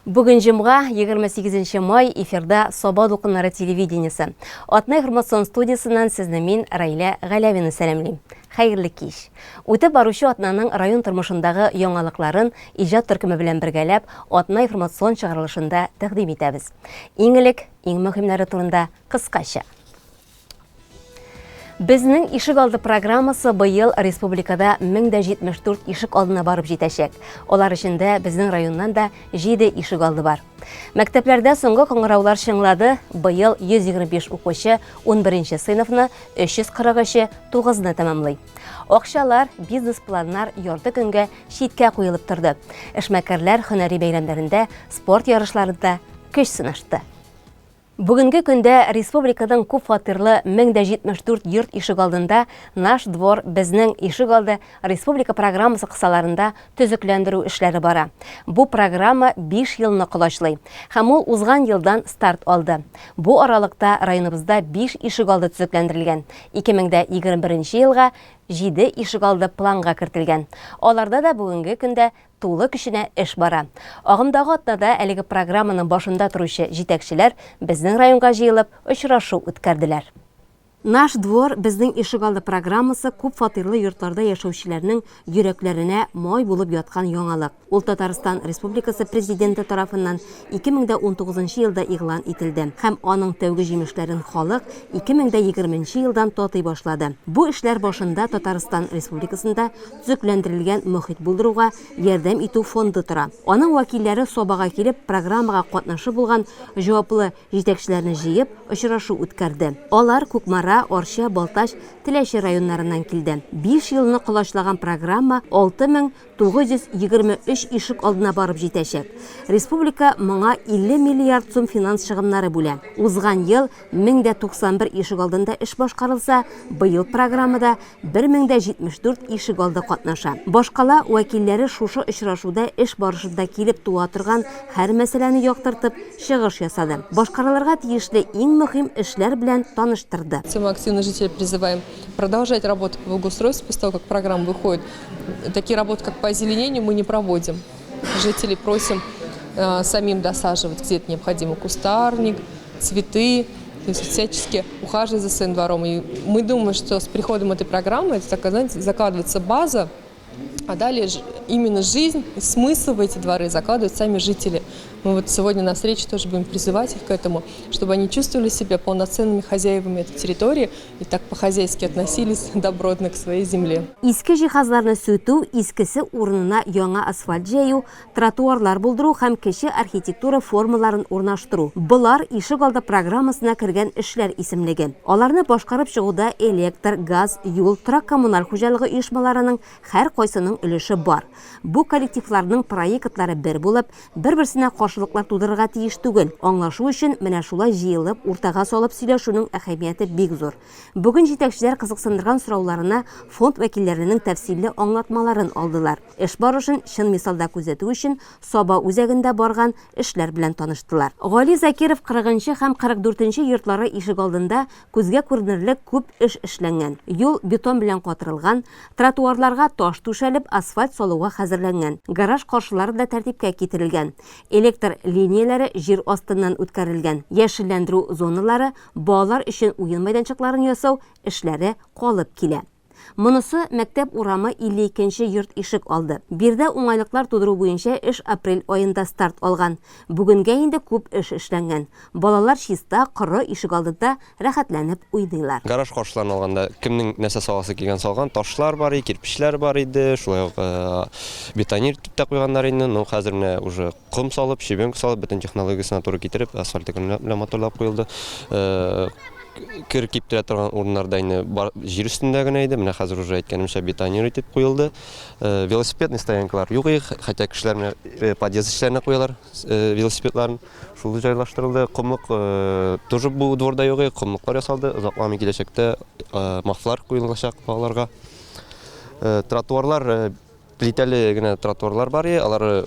Бүгін жымға 28 май эфирда Соба дулкыннары телевидениесі. Атнай информацион студиясынан сізні мен Райля Ғалявины сәлемлейм. Хайырлы кеш. Өтіп барушы Атнаның район тұрмышындағы яңалыкларын ижад төркемі белән бергәләп, Атнай информацион чыгарылышында тәкъдим итәбез. Иң элек, иң мөһимнәре турында кыскача. Безнең ишек алды программасы быел республикада 1074 ишек алдына барып җитәчәк. Алар эчендә безнең районнан да 7 ишек алды бар. Мәктәпләрдә соңгы кыңгыраулар чыңлады. Быел 125 укучы 11 сыйныфны, 340-ы 9-ны тәмамлый. Акчалар, бизнес-планнар ярты көнгә читкә куелып торды. Эшмәкәрләр һөнәри бәйрәмнәрендә, спорт ярышларында көч сынашты. Бүгінгі күндә республикадан күп фатирлы 1074 йорт ишек алдында «Наш двор безнең ишек алды» республика программасы кысаларында төзекләндерү эшләре бара. Бу программа 5 елны колачлый һәм ул узган елдан старт алды. Бу аралыкта районыбызда 5 ишек алды төзекләндерелгән. 2021 елга 7 ишек алды планга кертелгән. Аларда да бүгенге көндә тулы көченә эш бара. Агымдагы атнада әлеге программаның башында торучы җитәкчеләр безнең районга җыелып очрашу үткәрделәр. «Наш двор безнең ишек алды» программасы күп фатирлы йортларда яшәүчеләрнең йөрәкләренә май булып яткан яңалык. Ул Татарстан Республикасы президенты тарафыннан 2019 елда игълан ителде һәм аның тәүге җимешләрен халык 2020 елдан татый башлады. Бу эшләр башында Татарстан Республикасында төзекләндерелгән мөхит булдыруга ярдәм итү фонды тора. Аның вәкилләре Собага килеп, программага катнашып булган җаваплы җитәкчеләрне җыеп, очрашу үткәрде. Алар Күкмара, Орча, Балтач, Теләче районнарыннан килде. 5 елны колашлаган программа 6923 ишек алдына барып җитәчәк. Республика моңа 50 миллиард сум финанс чыгымнары бүлә. Узган ел 1091 ишек алдында эш башкарылса, быел программада 1074 ишек алды катнаша. Башкала вәкилләре шушы очрашуда эш барышында килеп туа торган һәр мәсьәләне яктыртып чыгыш ясады. Башкараларга тиешле иң мөһим эшләр белән таныштырды. Мы активно жителей призываем продолжать работу по благоустройству после того, как программа выходит. Такие работы, как по озеленению, мы не проводим. Жителей просим самим досаживать, где это необходимо, кустарник, цветы, то есть всячески ухаживать за своим двором. И мы думаем, что с приходом этой программы, это, так, знаете, закладывается база, а далее именно жизнь и смысл в эти дворы закладывают сами жители. Мы вот сегодня на встрече тоже будем призывать их к этому, чтобы они чувствовали себя полноценными хозяевами этой территории и так по-хозяйски относились добротно к своей земле. Иске җиһазларны сүтү, искесе урынына яңа асфальт җәю, тротуарлар булдыру һәм кече архитектура формаларын урнаштыру. Булар ишек алды программасына кергән эшләр исемлеге. Аларны башкарып чыгуда электр, газ, юл, трак коммуналь хуҗалыгы оешмаларының һәр кайсының өлеше бар. Бу коллективларның проектлары бер булып, бер-берсенә каршылыклар тудырырга тиеш түгел. Аңлашу өчен менә шулай җыелып, уртага салып сөйләшүнең әһәмияте бик зур. Бүген җитәкчеләр кызыксындырган сорауларына фонд вәкилләренең тәфсилле аңлатмаларын алдылар. Эш барышын чын мисалда күзәтү өчен Соба үзәгендә барган эшләр белән таныштылар. Гали Закиров 40 һәм 44 йортлары ишек алдында күзгә күренерлек күп эш эшләнгән. Юл бетон белән катырылган, тротуарларга таш түшәлеп, асфальт салуга хәзерләнгән. Гараж каршылары да тәртипкә китерелгән. Электр линияләре җир астыннан үткәрелгән. Яшелләндерү зоналары, балалар өчен уен мәйданчыкларын ясау эшләре калып килә. Монысы мәктәп урамы 52-нче йорт ишек алды. Бирдә уңайлыклар тудыру буенча эш апрель аенда старт алган. Бүгенгә инде күп эш эшләнгән. Балалар чиста, коры ишек алдында рәхәтләнеп уйныйлар. Гараж каршыларын алганда кемнең нәрсә саласы килгән салган, ташлар бар иде, кирпечләр бар иде, шулай ук бетонир итеп тә куйганнар инде. Ну хәзер менә уже ком салып, щебенка салып, бөтен технологиясына туры китереп, асфальт белән моторлап куелды. Кир киптирә торган урыннарда инде җир үстендә генә иде. Менә хәзер уже әйткәнемчә бетонир итеп куелды. Велосипедный стоянкалар юк иде, хотя кешеләрне подъезд эшләренә куялар велосипедларын. Шул җайлаштырылды. Комлык тоже бу дворда юк иде, комлыклар ясалды. Озакламый киләчәктә мафлар куелачак балаларга. Тротуарлар плитәле генә тротуарлар бар иде, алар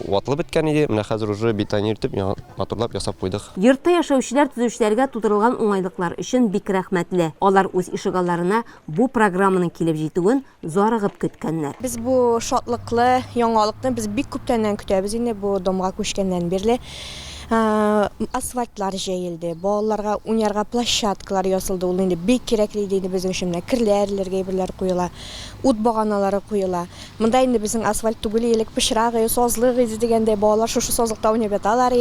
ватылып беткән иде. Менә хәзер уже бетонир итеп матурлап ясап куйдык. Йортта яшәүчеләр төзүчеләргә тудырылган уңайлыклар өчен бик рәхмәтле. Алар үз ишегалларына бу программаның килеп җитүен зарыгып көткәннәр. Biz bu şatlыкlı яңалыкны biz бик күптәннән көтәбез инде бу домга күчкәннән бирле. Асфальтлар җәелде, балаларга уйнарга площадкалар ясалды. Ул инде бик кирәкле иде безнең өчен. Кирләрләргә берләр куела, ут баганалары куела. Монда инде безнең асфальт түгел, элек пычрагы, сазлык иде дигәндә балалар шушы сазлыкта уйнап яталар.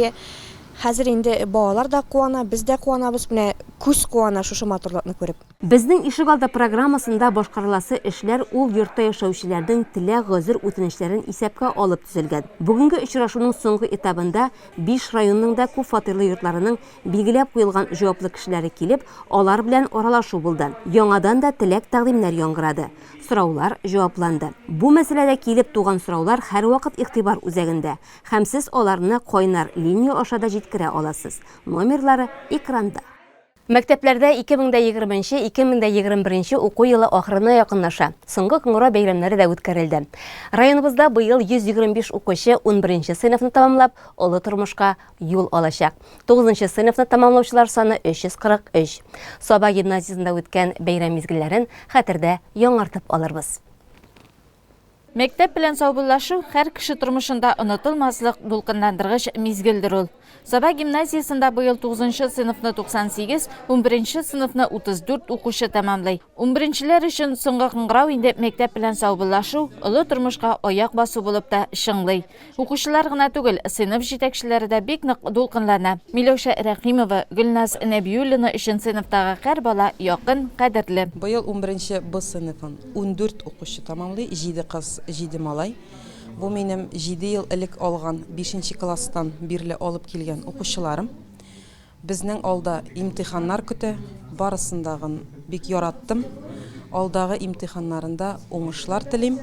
Хәзер инде балалар да куана, без дә куанабыз, менә күз куана шушы матурлыкны күреп. Безнең ишегалда программасында башкарыласы эшләр ул йортта яшәүчеләрнең теләк, гозер, үтенечләрен исәпкә алып төзелгән. Бүгенге очрашуның соңгы этабында 5 районның да күп фатирлы йортларының билгеләп куелган җаваплы кешеләре килеп, алар белән аралашу булды. Яңадан да теләк тәкъдимнәр яңгырады. Сораулар җавапланды. Бу мәсьәләдә килеп туган сораулар һәрвакыт игътибар үзәгендә. Һәм сез аларны кайнар линия аша да җиткерә аласыз. Номерлары экранда. Мәктәпләрдә 2020-2021 уку елы ахырына якынлаша. Соңгы кыңгыра бәйрәмнәре дә үткәрелде. Районыбызда быел 125 укучы 11 сыйныфны тамамлап, олы тормышка юл алачак. 9 сыйныфны тамамлаучылар саны 343. Саба гимназиясында үткән бәйрәм мизгелләрен хәтердә яңартып алырбыз. Мәктәп белән саубуллашу һәр кеше тормышында онытылмаслык дулкынландыргыч мизгелдер ул. Саба гимназиясында быел 9 сыйныфны 98, 11 сыйныфны 34 укучы тамамлый. 11-ләр өчен соңгы кыңгырау инде мәктәп белән саубуллашу, олы тормышка аяк басу булып та шыңлый. Укучылар гына түгел, сыйныф җитәкчеләре дә бик нык дулкынлана. Миләүшә Рәхимова, Гөлназ Нәбиуллина өчен сыйныфтагы һәр бала якын, кадерле. Быел 11 Б сыйныфын 14 укучы тамамлый, 7 кыз, 7 малай. Бу минем 7 ел элек алган 5 класстан бирле алып килгән укучыларым. Безнең алда имтиханнар көтә, барысындагын бик яраттым. Алдагы имтиханнарында уңышлар телим.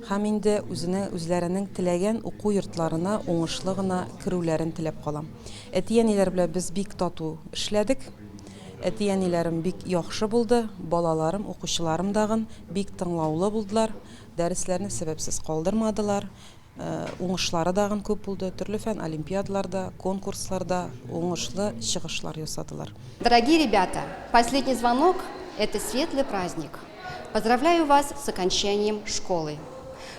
Һәм инде үзләренең теләгән уку йортларына уңышлы гына керүләрен теләп калам. Әтиәниләр белән без бик тату эшләдек. Әтиәниләрем бик яхшы булды, балаларым, укучыларым дагын бик тыңлаулы булдылар. Дәресләрне сәбәпсез калдырмадылар. Уңышлары дагын күп булды. Төрле фән олимпиадаларда, конкурсларда уңышлы чыгышлар ясадылар. Дорогие ребята, последний звонок – это светлый праздник. Поздравляю вас с окончанием школы.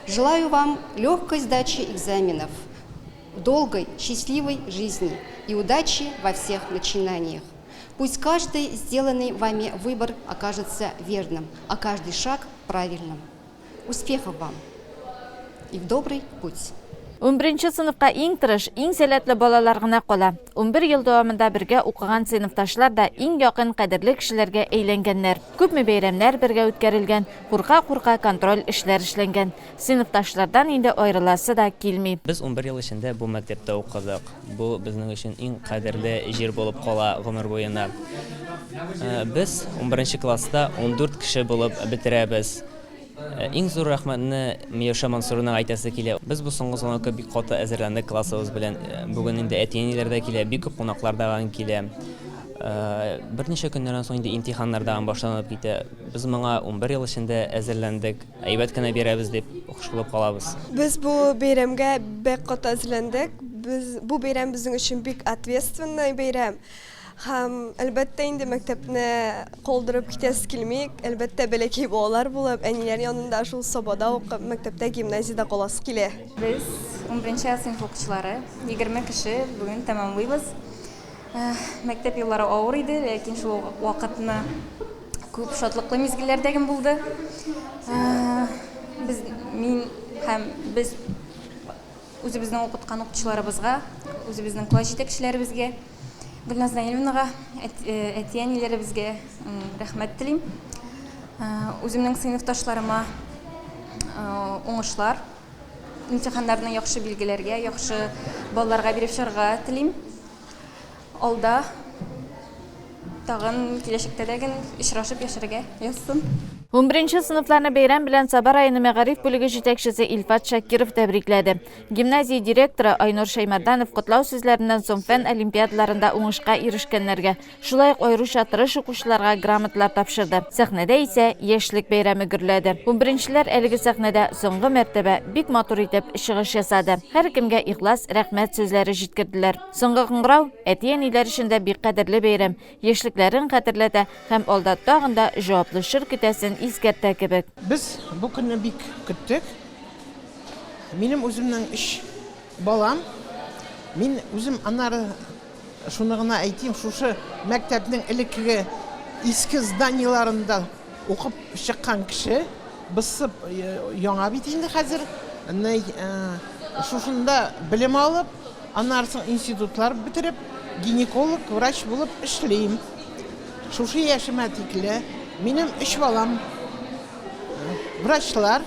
Желаю вам легкой сдачи экзаменов, долгой, счастливой жизни и удачи во всех начинаниях. Пусть каждый сделанный вами выбор окажется верным, а каждый шаг правильным. Успехов вам и в добрый путь. 11 сыйныфка иң тырыш, иң сәләтле балалар гына кала. 11 ел дәвамында бергә укыган сыйныфташлар да иң якын кадерле кешеләргә әйләнгәннәр. Күпме бәйрәмнәр бергә үткәрелгән, курка-курка контроль эшләр эшләнгән. Сыйныфташлардан инде аерыласы да килми. Без 11 ел эчендә бу мәктәптә укыдык. Бу безнең өчен иң кадерле җир булып кала гомер буена. Без 11 класста 14 кеше булып бетерәбез. Иң зур рәхмәтне Миләүшә Мансурның әйтәсе килә. Без бу соңгы звонокка бик каты әзерләндек классыбыз белән. Бүген инде әтиәниләр дә килә, бик күп кунаклар да килә. Берничә көннән соң инде имтиханнар да башланып китә. Без моңа 11 ел эчендә әзерләндек. Әйбәт кенә бирәбез дип хушкылып калабыз. Без бу бәйрәмгә бик каты әзерләндек. Бу бәйрәм безнең өчен бик ответственный бәйрәм. Һәм әлбәттә инде мәктәпне калдырып китәс килми, әлбәттә бәләкәй балалар булып, әниләр янында шул Сабада укып, мәктәптә гимназиядә каласы килә. Без 11 сыйныф укучылары 20 кеше бүген тәмамлыйбыз. Мәктәп еллары авыр иде, ләкин шул вакытны күп шатлыклы мизгелләрдәге булды. Без үзебезнең укыткан укучыларыбызга, үзебезнең класс җитәкчеләребезгә, Гөлназ Нәйминова, әтиәниләребезгә рәхмәт телим. Үземнең сыйныфташларыма уңышлар, имтиханнарны яхшы билгеләргә, яхшы балларга биреп чыгарга телим. Алда тагын киләчәктә дә очрашып яшәргә язсын. 11 sınıflarını beyram bilen Sabar ayını Мәгариф бүлігі жетекшісі Ilfat Шакиров тәбрикләде. Гимназия директоры Айнур Шаймарданов котлау сүзләреннән соң фән олимпиадаларында уңышка ирешкәннәргә, шулай ук аеруча тырыш укучыларга грамоталар тапшырды. Сәхнәдә исә яшьлек бәйрәме гөрләде. 11-ләр әлеге сәхнәдә соңгы мәртәбә бик матур итеп чыгыш ясады. Һәр кемгә ихлас рәхмәт сүзләре җиткерделәр. Соңгы кыңгырау әти-әниләр өчен дә бик кадерле бәйрәм. Яшьлекләрен хәтерләтә һәм алда тагында җаваплы шыр көтәсен искәртә кебек. Biz bu günü bik küttük. Benim özümden iş balam. Мен özüm anları şunu gına aytayım, şu mektepnin ilki eski zdaniylarında okup çıkan kişi bısıp yana bitindi hazır. Şuşunda bilim alıp, anarsın institutlar bitirip ginekolog, vraç bulup işleyim. Şuşu yaşıma tikli. Benim iş balam vraçlar,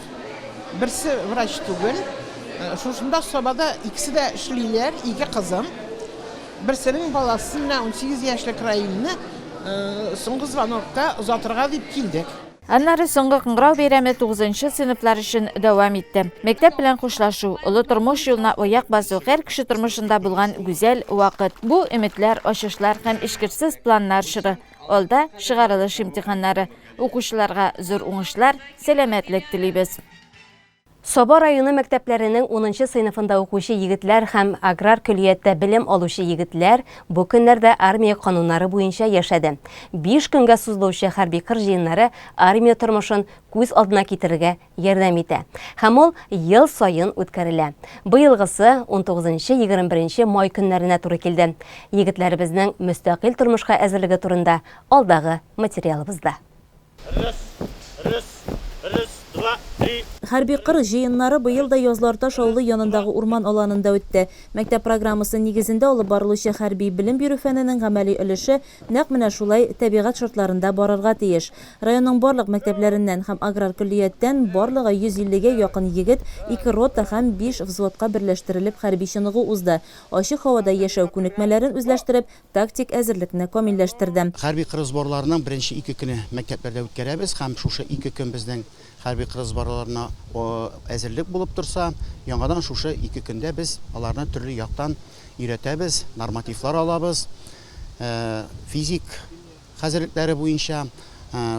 birisi vraç tugul. Şuşunda sobada ikisi de işleyler, iki kızım. Birisinin balasını 18 yaşlık rayonunu soңгы звонокта uzatırga deyip keldik. Аннары соңгы кыңгырау бәйрәме 9-нчы сыйныфлар өчен дәвам итте. Мәктәп белән хушлашу, олы тормыш юлына аяк басу һәр кеше тормышында булган гүзәл вакыт. Бу өметләр, ачышлар һәм эшкерсез планнар чыры. Алда чыгарылыш имтиханнары. Укучыларга зур уңышлар, сәламәтлек телибез. Саба районы мәктәпләренең 10-нчы сыйныфында укучы егетләр һәм аграр көллияттә белем алучы егетләр бу көннәрдә армия кануннары буенча яшәде. 5 көнгә сузылучы хәрби кыр җыеннары армия тормышын күз алдына китерергә ярдәм итә. Һәм ул ел саен үткәрелә. Быелгысы 19-21 май көннәренә туры килде. Егетләребезнең мөстәкыйль тормышка әзерлеге турында алдагы материалыбызда. Хәрби кыр җыеннары быел да Язларташ авылы янындагы урман аланында үтте. Мәктәп программасы нигезендә алып барылучы хәрби белем бирү фәненең гамәли өлеше нәкъ менә шулай табигать шартларында барырга тиеш. Районның барлык мәктәпләреннән һәм аграр көллияттән барлыгы 150гә якын егет 2 рота һәм 5 взводка берләштерелеп хәрби чыныгы узды. Ачык һавада яшәү күнекмәләрен үзләштереп, тактик әзерлекне камилләштерде. Хәрби кыр сборларының беренче 2 көне мәктәпләрдә үткәрәбез һәм шушы 2 көн безнең хәрби кыр сборларына әзерлек булып торса, яңадан шушы 2 көндә без аларны төрле яктан өйрәтәбез, нормативлар алабыз, физик хәзерлекләре буенча,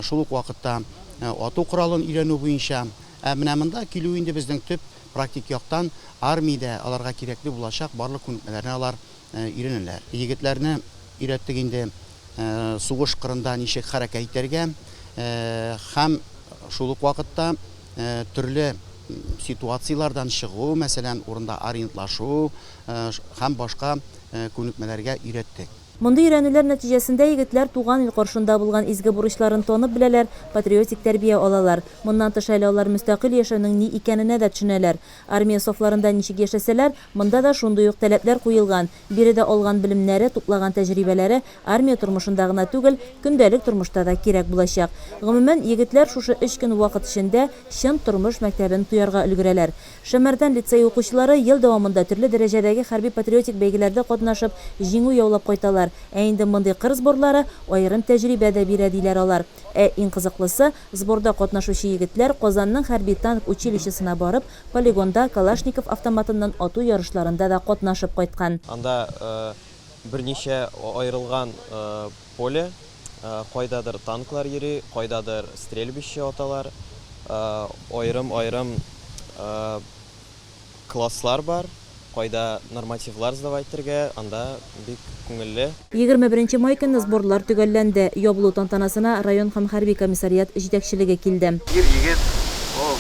шул ук вакытта ату коралын өйрәнү буенча, менә монда килү инде безнең төп практик яктан армиядә аларга кирәкле булачак барлык күнекмәләрне алар өйрәнәләр. Егетләрне өйрәттек инде сугыш кырында ничек хәрәкәт итәргә һәм шул ук вакытта төрле ситуациялардан чыгу, мәсәлән, урында ориентлашу һәм башка күнекмәләргә өйрәттек. Монда өйрәнүләр нәтиҗәсендә егетләр туган ил каршында булган изге бурычларын танып беләләр, патриотик тәрбия алалар. Моннан тыш әле алар мөстәкыйль яшәүнең ни икәненә дә төшенәләр. Армия сафларында ничек яшәсәләр, монда да шундый ук таләпләр куелган. Биредә алган белемнәре, туплаган тәҗрибәләре армия тормышында гына түгел, көндәлек тормышта да кирәк булачак. Гомумән, егетләр шушы 3 көн вакыт эчендә чын тормыш мәктәбен туярга өлгерәләр. Шәмәрдән лицей укучылары ел дәвамында төрле дәрәҗәдәге хәрби патриотик бәйгеләрдә катнашып, җиңү яулап кайталар. Инде мондый кыр сборлары айрым тәҗрибә дә бирә диләр алар. Иң кызыклысы, сборда катнашучы егетләр Казанның хәрби танк училищесына барып, полигонда Калашников автоматыннан ату ярышларында да катнашып кайткан. Анда берничә аерылган поле, кайдадыр танклар йөри, кайдадыр стрельбище аталар, айрым класслар бар. Кайда нормативлар сдавать итәргә, анда бик күңелле. 21 май көнне сборлар төгәлләнде. Ябылу тантанасына район һәм хәрби комиссариат җитәкчелеге килде. Егет, ул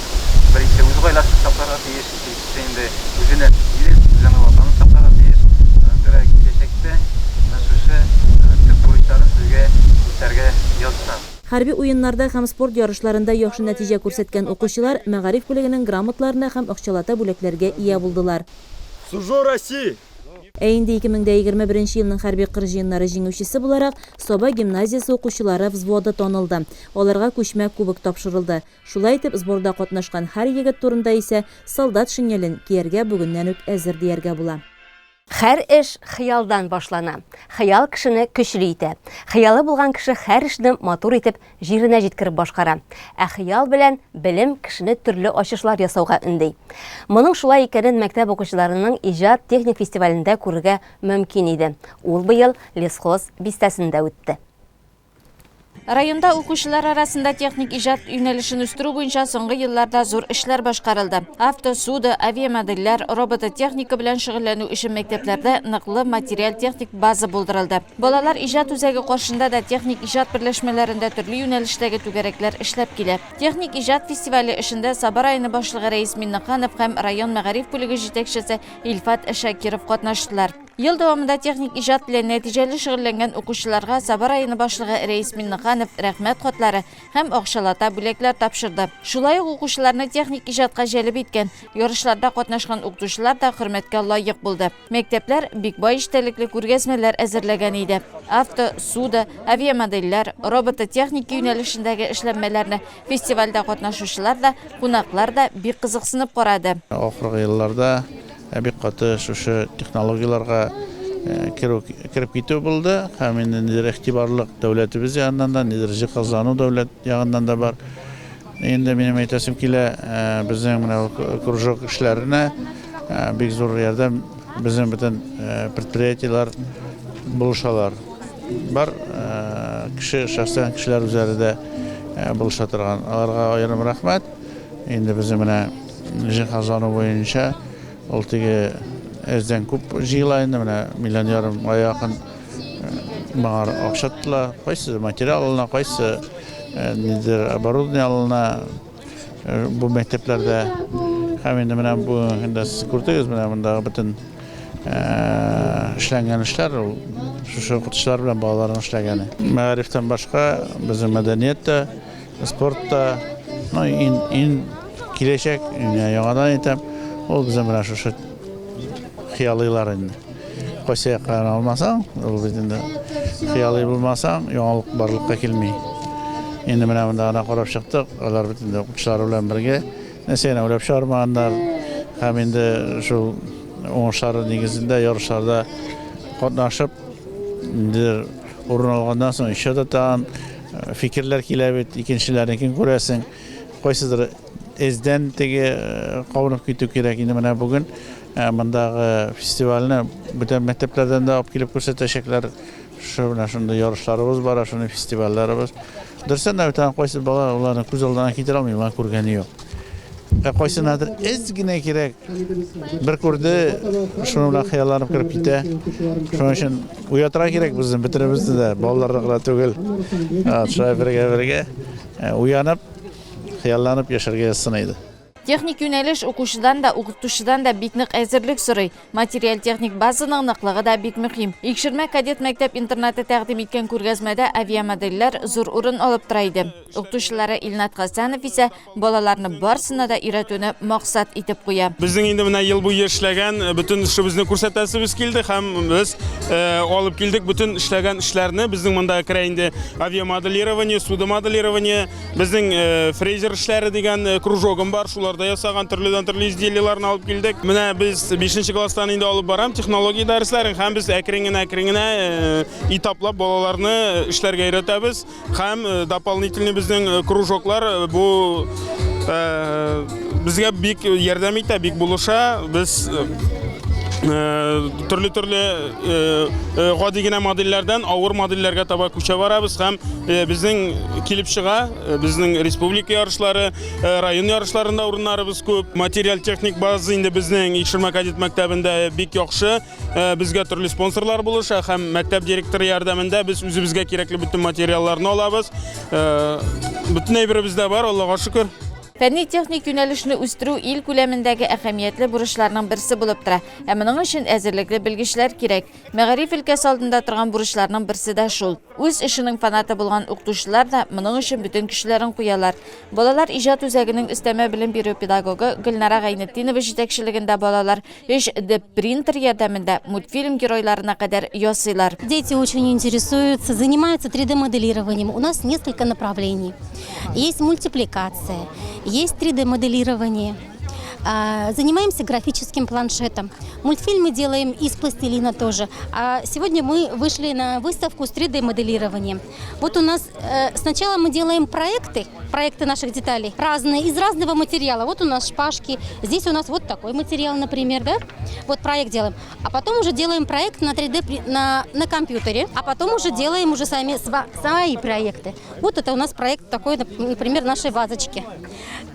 беренче үз гаиләсен сакларга тиеш, инде үзенә үзенең ватанын сакларга тиеш. Аңгыра киләчәктә мәсәлән, төп бурычларын сезгә үтәргә язсам. Хәрби уеннарда һәм спорт ярышларында яхшы нәтиҗә күрсәткән укучылар Мәгариф бүлегенең грамоталарына һәм акчалата бүләкләргә ия булдылар. Служу России! Инде 2021 елның хәрби кыр җыеннары җиңүчесе буларак Соба гимназиясе укучылары взводы танылды. Аларга күчмә кубок тапшырылды. Шулай итеп, сборда катнашкан һәр егет турында исә солдат шинелен кияргә бүгеннән үк әзер дияргә була. Һәр эш хыялдан башлана. Хыял кешене көчле итә. Хыялы булган кеше һәр эшне матур итеп җиренә җиткереп башкара. Ә хыял белән белем кешене төрле ачышлар ясауга өндәй. Моның шулай икәнен мәктәп укучыларының иҗат техник фестивалендә күрергә мөмкин иде. Ул быел Лесхоз бистәсендә үтте. Районда укучылар арасында техник иҗат юнәлешен үстерү буенча соңгы елларда зур эшләр башкарылды. Авто, суды, авиамодельләр, робототехника белән шөгыльләнү өчен мәктәпләрдә ныклы материал техник база булдырылды. Балалар иҗат үзәге каршында да техник иҗат берләшмәләрендә төрле юнәлештәге түгәрәкләр эшләп килә. Техник иҗат фестивале эшендә Саба районы башлыгы Рәис Миннаханов һәм район мәгариф бүлеге җитәкчесе Илфат Шакиров катнаштылар. Ел дәвамында техник иҗат белән нәтиҗәле шөгыльләнгән укучыларга Саба районы башлыгы Рәис Миннаханов рәхмәт хатлары һәм акчалата бүләкләр тапшырды. Шулай ук укучыларны техник иҗатка җәлеп иткән, ярышларда катнашкан укытучылар да хөрмәткә лаек булды. Мәктәпләр бик бай эчтәлекле күргәзмәләр әзерләгән иде. Авто, суды, авиамодельләр, робототехника юнәлешендәге эшләнмәләрне фестивальдә катнашучылар да, кунаклар да бик кызыксынып карады. Ахыргы елларда бик каты шушы технологияларга кирип китү булды. Һәм инде нидер игътибарлык дәүләтебез ягыннан да, нидер җиһазлану дәүләт ягыннан да бар. Инде минем әйтәсем килә, безнең менә кружок эшләренә бик зур ярдәм безнең бөтен предприятиелар булышалар. Бар кеше шәхсән кешеләр үзләре булыша торган. Аларга аерым рәхмәт. Инде безнең менә җиһазлану буенча ул теге әздән күп җыела инде менә миллион ярымга якын бар акча тотыла. Кайсы материал алына, кайсы нидер оборудование алына бу мәктәпләрдә. Һәм инде менә бу инде күрдегез менә монда бөтен эшләнгән эшләр ул шушы укытучылар белән балаларның эшләгәне. Мәгарифтән башка безнең мәдәниятта, спортта, ин киләчәк яңадан әйтәм, ул безнең менә шушы хыялыйлар инде. Кайсы якларын алмасаң, ул бит инде хыялый булмасаң, яңалык барлыкка килми. Инде менә монда ана карап чыктык, алар бит инде укытучылар белән бергә нәрсәне уйлап чыгармаганнар. Һәм инде шул уңышлары нигезендә ярышларда катнашып, инде урын алгандан соң ишә тотан фикерләр килә бит, икенчеләрнекен күрәсең. Кайсыдыр эздән теге кабынып китү кирәк. Инде менә бүген мондагы фестивальне бүтән мәктәпләрдән дә алып килеп күрсәтәчәкләр. Шунда ярышларыбыз бар, шуны фестивальләребез. Дөресен дә бүтән кайсы бала уларны күз алдына китерә алмый, улар күргәне юк. Кайсынадыр эз генә кирәк. Бер күрде, шуның белән хыялланып кирип китә. Шуның өчен уятырга кирәк безнең бөтенебезне дә, балаларга гына түгел. Шулай бергә уянып, хыялланып яшәргә сынайды. Техник юнәлеш укучыдан да, укытучыдан да бик нык әзерлек сорый. Материал техник базаның ныклыгы да бик мөһим. Икшермә кадет мәктәп интернаты тәкъдим иткән күргәзмәдә авиамодельләр зур урын алып тора иде. Укытучылары Илнат Хасанов исә балаларны барсына да өйрәтүне максат итеп куя. Безнең инде менә ел буе эшләгән бөтен эшебезне күрсәтәсебез килде һәм без алып килдек бөтен эшләгән эшләрне. Безнең монда керә инде авиамоделирование, судомоделирование, безнең фрезер эшләре дигән кружогым бар. Шуларда ясаган төрле изделияларны алып килдек. Менә без 5нче класстан инде алып барам технология дәресләрен һәм без әкрен-әкрен этаплап балаларны эшләргә өйрәтәбез. Һәм дополнительный безнең кружоклар бу безгә бик ярдәм итә, бик булыша. Без төрле гади генә модельләрдән авыр модельләргә таба күчә барабыз һәм безнең килеп чыга, безнең республика ярышлары, район ярышларында урыннарыбыз күп. Материал техник база инде безнең Икшермә кадет мәктәбендә бик яхшы. Безгә төрле спонсорлар булыша һәм мәктәп директоры ярдәмендә без үзебезгә кирәкле бөтен материалларны алабыз. Бөтен әйберебез дә бар, Аллага шөкер. Фәнни техник юнәлешне үстерү ил күләмендәге әһәмиятле бурычларның берсе булып тора. Ә моның өчен әзерлекле белгечләр кирәк. Мәгариф өлкәсе алдында торган бурычларның берсе дә шул. Үз эшенең фанаты булган укытучылар да моның өчен бөтен көчләрен куялар. Балалар иҗат үзәгенең өстәмә белем бирү педагогы Гөлнара Гайнетдинова җитәкчелегендә балалар 3D принтер ярдәмендә мультфильм геройларына кадәр ясыйлар. Дети очень интересуются, занимаются 3D-моделированием. У нас несколько направлений. Есть мультипликация, есть 3D-моделирование, Занимаемся графическим планшетом. Мультфильмы делаем из пластилина тоже. А сегодня мы вышли на выставку с 3D-моделированием. Вот у нас сначала мы делаем проекты наших деталей, разные, из разного материала. Вот у нас шпажки, здесь у нас вот такой материал, например, да? Вот проект делаем. А потом уже делаем проект на 3D на компьютере, а потом уже делаем уже сами свои проекты. Вот это у нас проект такой, например, нашей вазочки.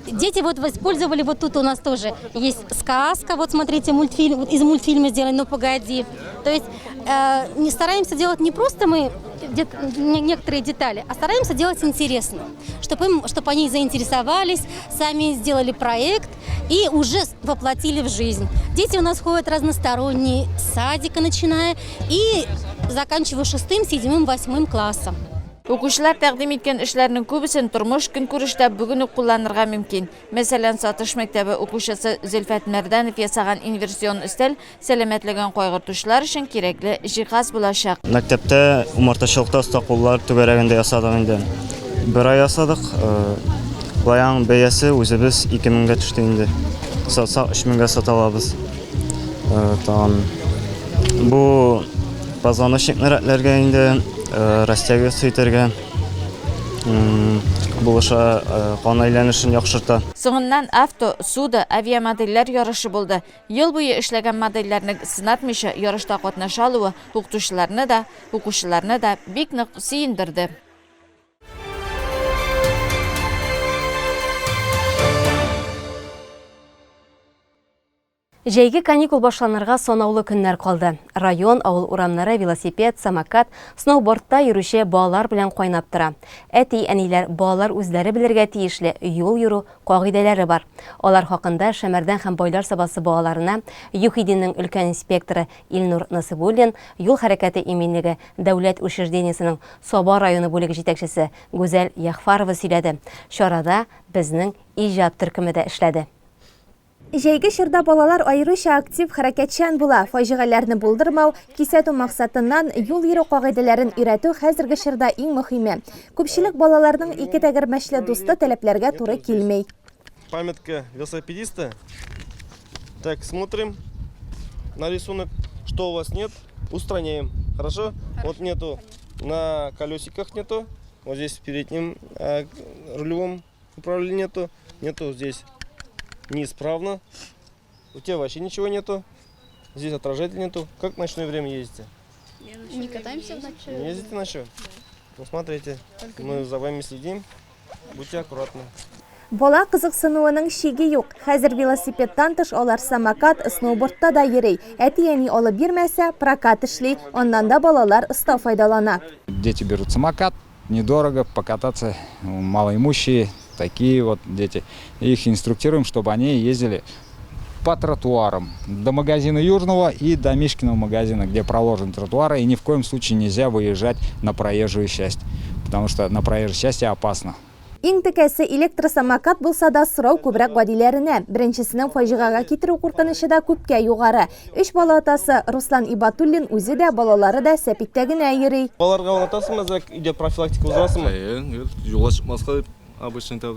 Дети вот использовали, вот тут у нас тоже есть сказка, вот смотрите, мультфильм, из мультфильма сделан «Ну погоди». То есть не стараемся делать не просто мы некоторые детали, а стараемся делать интересно, чтобы они заинтересовались, сами сделали проект и уже воплотили в жизнь. Дети у нас ходят разносторонние, с садика начиная и заканчивая 6, 7, 8 классом. Оқушылар тәқдим еткен эшләрнең күбесен тормыш көнкүрештә бүген үк кулланырга мөмкин. Мәсәлән, Сатыш мәктәбе укучысы Зөлфәт Мәрдәнов ясаган инверсион өстәл сәламәтлеген кайгыртучылар өчен кирәкле җиһаз булачак. Мәктәптә умартачылыкта оста куллар түгәрәгендә ясадык инде. Бер ай ясадык. Баян бәясе үзебез 2000-гә төште инде. Сатсак 3000-гә саталабыз. Бу позвоночник рәтләргә инде растяга сөйтергә булыша кан әйләнешен яхшырта. Соңыннан авто, суда, авиамодельләр ярышы булды. Ел буе эшләгән модельләрне сынатмыйча ярышта катнаша алуы укытучыларны да, укучыларны да бик нык сөендерде. Җәйге каникул башланырга санаулы көннәр калды. Район, авыл урамнары велосипед, самокат, сноубордта йөрүче балалар белән кайнап тора. Әти-әниләр балалар үзләре белергә тиешле юл йөрү кагыйдәләре бар. Алар хакында Шәмәрдән һәм Байлар сабасы балаларына ЮХИДИның өлкән инспекторы Илнур Насыбуллин, юл хәрәкәте иминлеге дәүләт учреждениесенең Саба районы бүлеге җитәкчесе Гүзәл Яхфарова сөйләде. Чарада безнең иҗат төркеме дә эшләде. Җәйге чорда балалар аеруча актив хәрәкәтчән була. Фаҗигаләрне булдырмау, кисәтү максатыннан юл йөрү кагыйдәләрен өйрәтү хәзерге чорда иң мөһиме. Күпчелек балаларның ике тәгәрмәчле дусты таләпләргә туры килмәй. Памятка велосипедиста. Так, смотрим на рисунок, что у вас нет, устраняем. Хорошо? Вот нету на колесиках нету, вот здесь в переднем рулевом управлении нету здесь. Неисправно. У тебя вообще ничего нету. Здесь отражателя нету. Как в ночное время ездите? Не катаемся в ночью. Не ездите ночью? Ну смотрите, мы за вами следим. Будьте аккуратны. Бала кызыксынуының шиге юк. Хәзер велосипедтан тыш алар самокат, сноубордта да йөри. Әти-әни алып бирмәсә, прокат эшли, аннан да балалар ыста файдалана. Дети берут самокат, недорого покататься, малоимущие. Такие вот дети. Их инструктируем, чтобы они ездили по тротуарам до магазина Южного и до Мишкиного магазина, где проложен тротуар, и ни в коем случае нельзя выезжать на проезжую часть, потому что на проезжей части опасно. Иң текәсе электросамокат булса да сорау күбрәк гадиләренә. Беренчесенең фаҗигага китерү куркынышы да күпкә югары. 3 бала атасы Руслан Ибатуллин үзе дә, балалары да сәпиттә генә йөри. Балаларга аңлатасыңмы, өйдә профилактика узасыңмы? Юлга чыкмаска обычно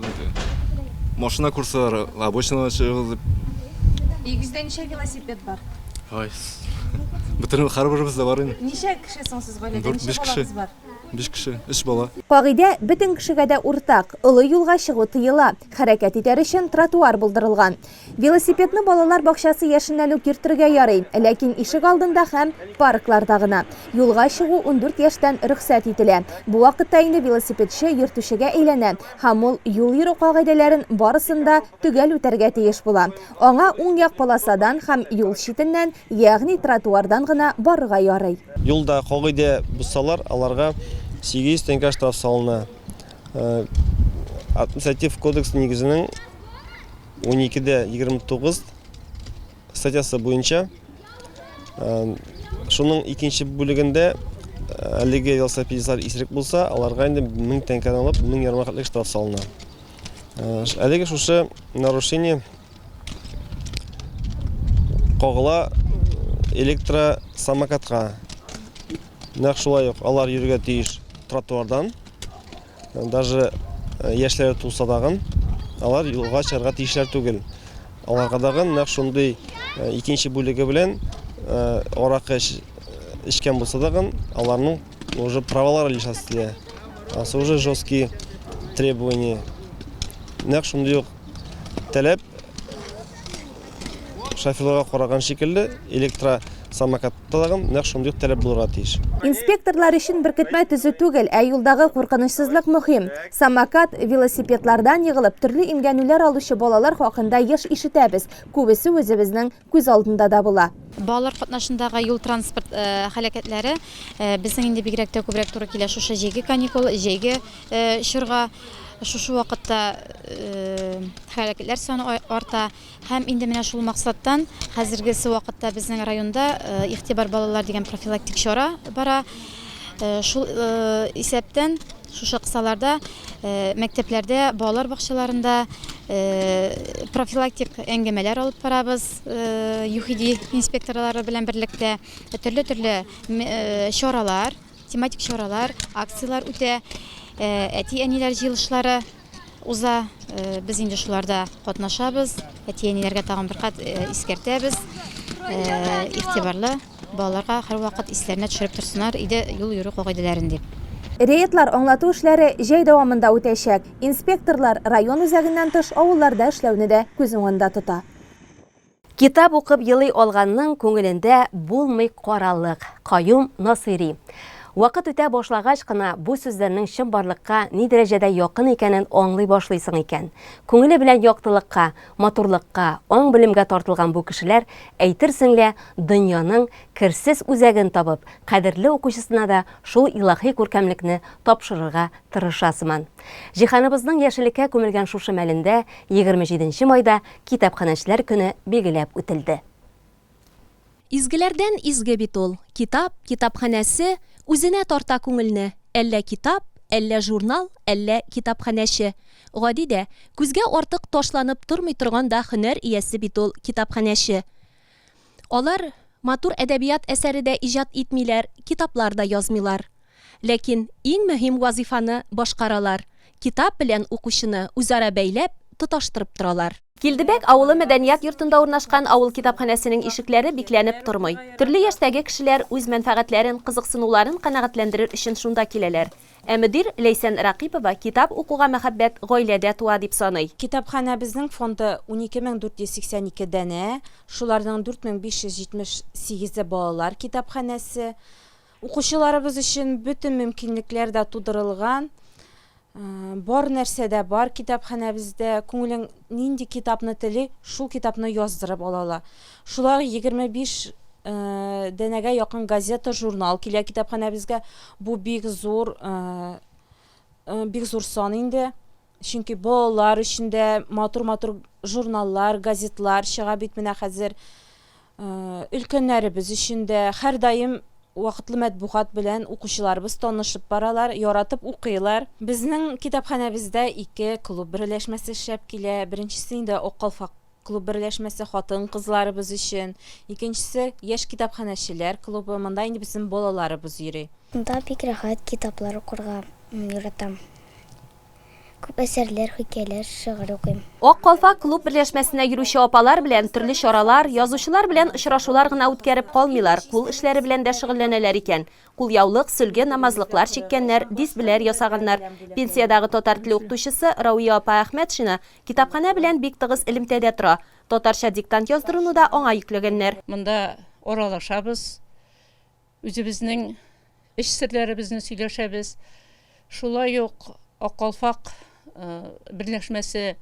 машина курслары обычно чыгып. Игездә ничә велосипед бар? Ай. Бөтен һәрберебездә бар инде. Ничә кешесең сез гаиләдә? Ничә балагыз бар? 5 кеше, 3 бала. Кагыйдә бөтен кешегә дә уртак. Олы юлга чыгу тыела. Хәрәкәт итәр өчен тротуар булдырылган. Велосипедны балалар бакчасы яшеннән үк йөртергә ярый, ләкин ишек алдында һәм паркларда гына. Юлга чыгу 14 яшьтән рөхсәт ителә. Бу вакытта инде велосипедче йөртүчегә әйләнә һәм ул юл йөрү кагыйдәләрен барысында төгәл үтәргә тиеш була. Аңа уң як полосадан һәм юл читеннән, ягъни тротуардан гына барырга ярый. Юлда кагыйдә бусалар, аларга 800 теңге штраф салына. Административ кодекс негізінің 12-29 статьясы бойынша шуның икенче бүлегендә әлеге велосипедистлар исерек булса, аларга инде 1000 теңгедән алып 1000 ярмаклык штраф салына. Әлеге шушы нарушение кагыла электросамокатка. Нәкъ шулай ук алар йөрергә тиеш тротуардан, даже яшьләре тулса дагы алар юлга чыгарга тиешләр түгел. аларга дагы нәкъ шундый икенче бүлеге белән аракы эчкән булса дагы аларның уже правалары лишасы ителә. Уже жесткие требования. Нәкъ шундый ук таләп шоферларга караган шикелле электросамокатта дагы нәкъ шундый ук таләп булырга тиеш. Инспекторлар өчен беркетмә төзү түгел, ә юлдагы куркынычсызлык мөһим. Самокат, велосипедлардан егылып төрле имгәнүләр алучы балалар хакында еш ишетәбез. Күбесе үзебезнең күз алдында да була. Балалар катнашындагы юл транспорт һәлакәтләре безнең инде бигрәк тә күбрәк туры килә шушы җәйге каникул, җәйге чорга. Шушы вакытта һәлакәтләр саны арта һәм инде менә шул максаттан хәзергесе вакытта безнең районда игътибар балалар дигән профилактик чара бара. Шул исәптән шушы кысаларда мәктәпләрдә, балалар бакчаларында профилактик әңгәмәләр алып барабыз. ЮХИДИ инспекторлары белән берлектә төрле чаралар, тематик чаралар, акциялар үтә. Әти-әниләр җыелышлары уза, без инде шуларда катнашабыз. Әти-әниләргә тагын бер кат искәртәбез. Игътибарлы балаларга һәрвакыт исләренә төшереп торсыннар иде юл йөрү кагыйдәләрен дип. Рейдлар аңлату эшләре җәй дәвамында үтәчәк. Инспекторлар район үзәгеннән тыш авылларда эшләүне дә күз уңында тота. Китап укып елый алганның күңелендә булмый каралык. Каюм Насыйри. Вакыт үтә башлагач кына бу сүзләрнең чын барлыкка ни дәрәҗәдә якын икәнен аңлый башлыйсың икән. Күңеле белән яктылыкка, матурлыкка, аң белемгә тартылган бу кешеләр әйтерсең лә дөньяның керсез үзәген табып, кадерле укучысына да шул илаһи күркәмлекне тапшырырга тырышасыман. Җиһаныбызның яшелеккә күмелгән шушы мәлендә 27 майда Китапханәчеләр көне билгеләп үтелде. Изгеләрдән изге бит ул. Китап, китапханәсе үзенә тарта күңелне. Әллә китап, әллә журнал, әллә китапханәче. Гадидә, күзгә артык ташланып тормый торган да һөнәр иясе бит ул китапханәче. Алар матур әдәбият әсәре дә иҗат итмиләр, китаплар да язмыйлар. Ләкин иң мөһим вазифаны башкаралар. Китап белән укучыны үзара бәйләп, тоташтырып торалар. Килдебәк авылы мәдәният йортында урнашкан авыл китапханәсенең ишекләре бикләнеп тормый. Төрле яшьтәге кешеләр үз мәнфәгатьләрен, кызыксынуларын канәгатьләндерер өчен шунда киләләр. Ә мөдир Ләйсән Рақипова китап укуга мәхәббәт гаиләдә туа дип саный. Китапханә безнең фонды 12482 дәнә, шуларның 4578 балалар китапханәсе. Укучыларыбыз өчен бөтен мөмкинлекләр дә тудырылган. Бар нәрсә дә бар китапханәбездә. Күңелең нинди китапны тели, шул китапны яздырып алалар. Шулар 25 дәнәгә якын газета, журнал килә китапханәбезгә. Бу бик зур сан инде. Чөнки балалар өчендә матур журналлар, газетлар чыга бит менә хәзер. Өлкәннәребез өчендә һәр даим вакытлы матбугат белән укучыларыбыз танышып баралар, яратып укыйлар. Безнең китапханәбездә 2 клуб берләшмәсе эшләп килә. Беренчесе инде Аккалфак клуб берләшмәсе хатын-кызларыбыз өчен. Икенчесе яшь китапханәчеләр клубы. Монда инде безнең балаларыбыз йөри. Монда бик рәхәт китаплар укырга яратам. Күп әсәрләр, хикәяләр, шигырь укыйм. Аккалфак клуб берләшмәсенә йөрүче апалар белән төрле чаралар, язучылар белән очрашулар гына үткәреп калмыйлар, кул эшләре белән дә шөгыльләнәләр икән. Кулъяулык, сөлге, намазлыклар чиккәннәр, дисбеләр ясаганнар. Пенсиядагы татар теле укытучысы Рауия апа Әхмәтшина китапханә белән бик тыгыз элемтәдә тора. Татарча диктант яздыруны да аңа йөкләгәннәр. Монда аралашабыз, үзебезнең эш серләребезне сөйләшәбез. Шулай ук Аккалфак берләшмәсе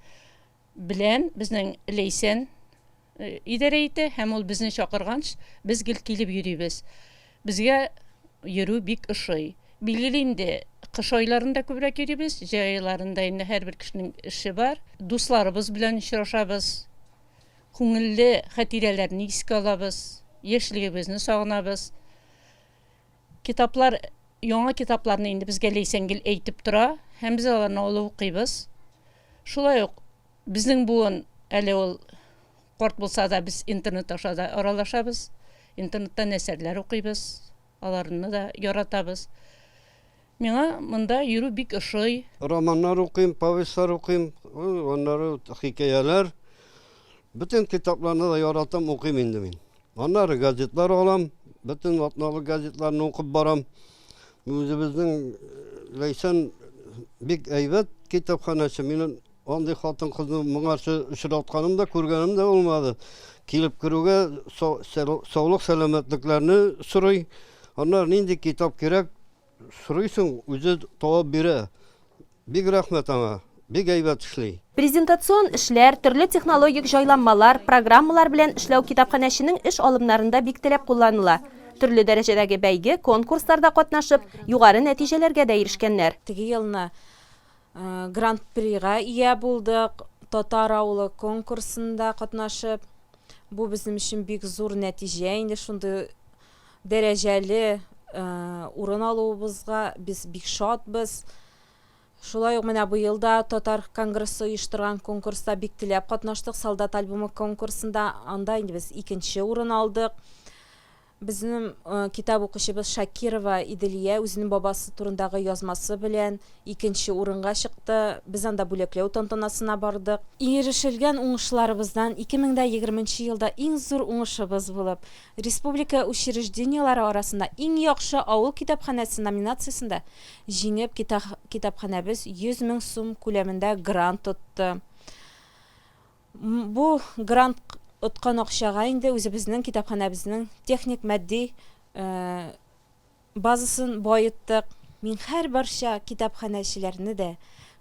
белән безнең Ләйсән идарә итә һәм ул безне чакырганч, без гел килеп йөрибез. Безгә йөрү бик ошый. Билгеле инде кыш айларында күбрәк йөрибез, җәй айларында инде һәрбер кешенең эше бар. Дусларыбыз белән очрашабыз. Күңелле хатирәләрне искә алабыз, яшьлегебезне сагынабыз. Китаплар, яңа китапларны инде безгә Ләйсән гел әйтеп тора. Һәм без аларны алып укыйбыз. Шулай ук безнең буын әле ул карт булса да без интернет аша да аралашабыз. Интернеттан әсәрләр укыйбыз. Аларны да яратабыз. Миңа монда йөрү бик ошый. Романнар укыйм, повестьлар укыйм, аннары хикәяләр. Bütün kitaplarını da yarattım, okuyayım indim ben. Anları gazetler alam, bütün vatnalı gazetlerini okuyup baram. Özümüzün leysen big eyvet kitapxanası. Benim onday hatın kızım mıngarşı ışıratkanım da kurganım da olmadı. Kilip kırıga sağlık selametliklerini soruy. Onlar nindi kitap gerek soruysun, özü tavap bire. Big rahmet ama, big eyvet işley. Презентацион эшләр, төрле технологик җайланмалар, программалар белән эшләү китапханәченең эш алымнарында бик теләп кулланыла. Төрле дәрәҗәдәге бәйге, конкурсларда катнашып, югары нәтиҗәләргә дә ирешкәннәр. Теге елны гран-прига ия булдык, Татар авылы конкурсында катнашып. Бу безнең өчен бик зур нәтиҗә, инде шундый дәрәҗәле урын алуыбызга без бик шатбыз. Шулай ук менә быел да Татар конгрессы оештырган конкурста бик теләп катнаштык. Солдат альбомы конкурсында анда инде без 2нче урын алдык. Безнең китап укучыбыз Шакирова Иделия үзенең бабасы турындагы язмасы белән 2нче урынга чыкты. Без анда бүләкләү тантанасына бардык. Ирешелгән уңышларыбыздан 2020 елда иң зур уңышыбыз булып, республика учреждениялары арасында иң яхшы авыл китапханәсе номинациясендә җиңеп китапханәбез 100 000 сум күләмендә грант тотты. Бу грант Откан акчага инде үзебезнең китапханәбезнең техник матди базасын байыттык. Мин һәр барча китапханәчеләрне дә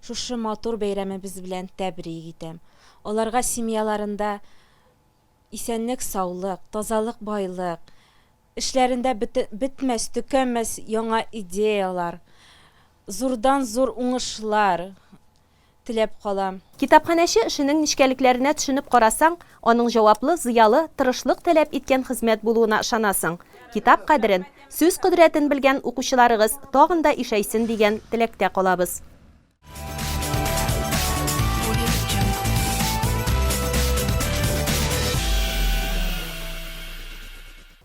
шушы матур бәйрәмебез белән тәбрик итәм. Аларга семьяларында исәнлек, саулык, тазалык, байлык, эшләрендә бетмәс, төкәнмәс яңа идеялар, зурдан зур уңышлар теләп калам. Китапханәче эшенең нишкәлекләренә төшенеп карасаң, аның җаваплы, зыялы, тырышлык таләп иткән хезмәт булуына ышанасың. Китап кадерен, сүз кудрәтен белгән укучыларыгыз тагын да ишәйсен дигән теләктә калабыз.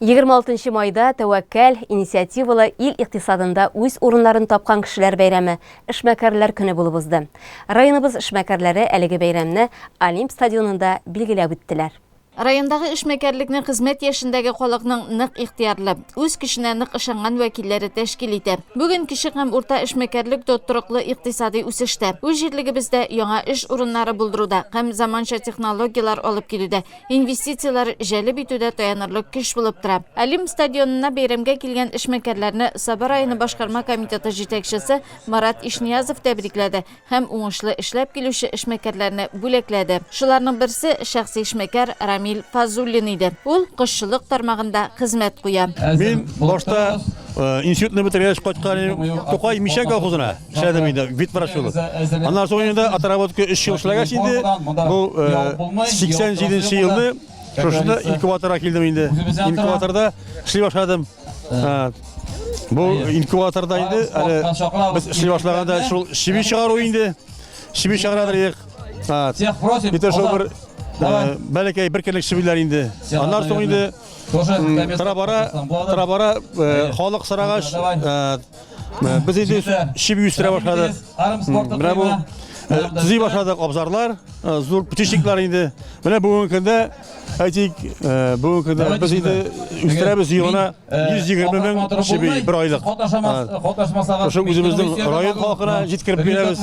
26 майда тәвәккәл, инициативалы ил иктисадында үз урыннарын тапкан кешеләр бәйрәме эшмәкәрләр көне булып узды. Районыбыз эшмәкәрләре әлеге бәйрәмне Олимп стадионында билгеләп үттеләр. Райондагы эшмәкәрлекнең хезмәт яшендәге халыкның нык ихтиярлы, үз кешенә нык ышанган вәкилләре тәшкил итә. Бүген кичек һәм урта эшмәкәрлек тоттырыклы икътисади үсештә. Үз җирлегебездә яңа эш урыннары булдыруда һәм заманча технологиялар алып килүдә, инвестициялар җәлеп итүдә таянырлык көч булып тора. Олимп стадионына бәйрәмгә килгән эшмәкәрләрне Саба районы башкарма комитеты җитәкчесе Марат Ишниязов тәбрикләде һәм уңышлы эшләп килүче эшмәкәрләрне бүләкләде. Шуларның берсе шәхси эшмәкәр Рамил Фазуллин иде. Ул кышчылык тармагында хезмәт куя. Мин башта институтны бетергәч кайткан Тукай Мишә колхозына эшләдем инде, вид врачлык. Аннан соң инде отработка 3 ел эшләгәч инде, бу 87 елны шушында инкубаторга килдем инде. Инкубаторда эшли башладым. Бу инкубаторда инде без эшли башлаганда шул шиби чыгару инде. Шиби чыгарадыр. Бите шул бер бәләкәй бер көнлек шибиләр инде. Аннан соң инде Тарабара халык сарагач без инде шиби үстерә башладык. Менә бу төзи башладык абзарлар, зур птичниклар инде. Менә бүгенге көндә әйтик, бүгенге көндә без инде үстерәбез елына 120 мең шиби бер айлык. Ошо үзебезнең район халкына җиткереп бирәбез.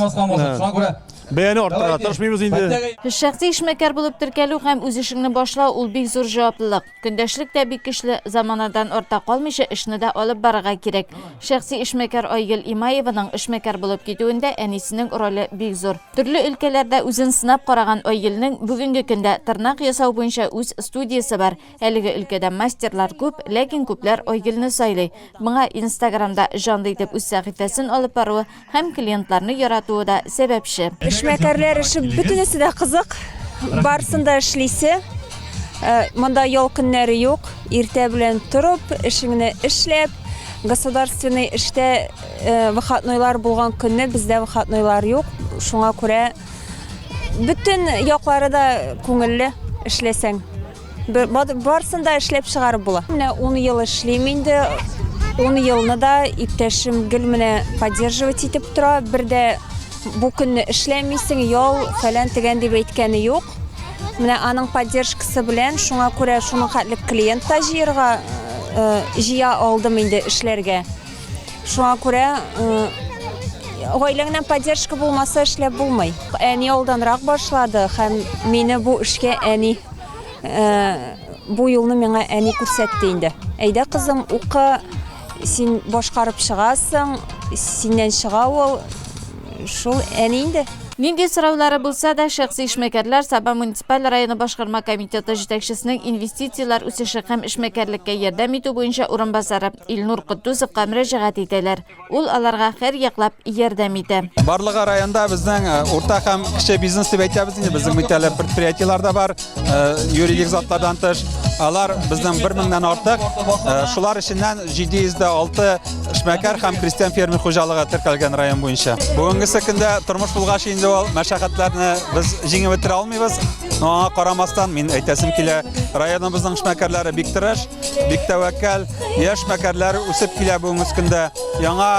Бәяне артырга тырышмыйбыз инде. Шәхси эшмәкәр булып теркәлү һәм үз эшеңне башлау ул бик зур җаваплылык. Көндәшлек тә бик көчле, заманадан арта калмыйча эшне дә алып барырга кирәк. Шәхси эшмәкәр Айгөл Имаеваның эшмәкәр булып китүендә әнисенең роле бик зур. Төрле өлкәләрдә үзен сынап караган Айгөлнең бүгенге көндә тырнак ясау буенча үз студиясе бар. Әлеге өлкәдә мастерлар күп, ләкин күпләр Айгөлне сайлый. Моңа Инстаграмда җанлы итеп үз сәхифәсен алып баруы һәм клиентларны яратуы да сәбәпче. Эшмәкәрләр эше бөтенесе дә кызык. Барсында эшлисе. Монда ял көннәре юк. Иртә белән торып, эшеңне эшләп, государственный эштә выходнойлар булган көнне бездә выходнойлар юк. Шуңа күрә бөтен яклары да күңелле эшләсәң. Барсында эшләп чыгарып була. Менә 10 ел эшлим инде. 10 елны да иптәшем Гөл менә поддерживать итеп тора. Бердә бу көнне эшләмисең, ял фәлән тигән дип әйткәне юк. Менә аның поддержкасы белән, шуңа күрә шуның хәтле клиент та җыя алдым инде эшләргә. Шуңа күрә гаиләңнән поддержка булмаса эшләп булмый. Әни алданрак башлады һәм мине бу эшкә әни бу юлны миңа әни күрсәтте инде. Әйдә кызым, укы, син башкарып чыгасың, синнән чыга ул, шул әни инде. Нинди сораулары булса да, шәхси эшмәкәрләр Саба муниципаль районы башкарма комитеты җитәкчесенең инвестициялар үсеше һәм эшмәкәрлеккә ярдәм итү буенча урынбасары Илнур Куддусовка мөрәҗәгать итәләр. Ул аларга һәр яклап ярдәм итә. Барлыгы районда безнең урта һәм кече бизнес дип әйтәбез инде. Безнең милләтле предприятиелар да бар, юридик затлардан тыш. Алар безнең 1000-дән артык. Шулар эченнән 706 эшмәкәр һәм крестьян фермер хуҗалыгы теркәлгән район буенча. Бүгенге көндә тормыш булгач инде мәшәкатьләрне без җиңеп бетерә алмыйбыз. Аңа карамастан мин әйтәсем килә, районыбызның эшмәкәрләре бик тырыш, бик тәвәккәл, яшь эшмәкәрләре үсеп килә бүгенге көндә. Яңа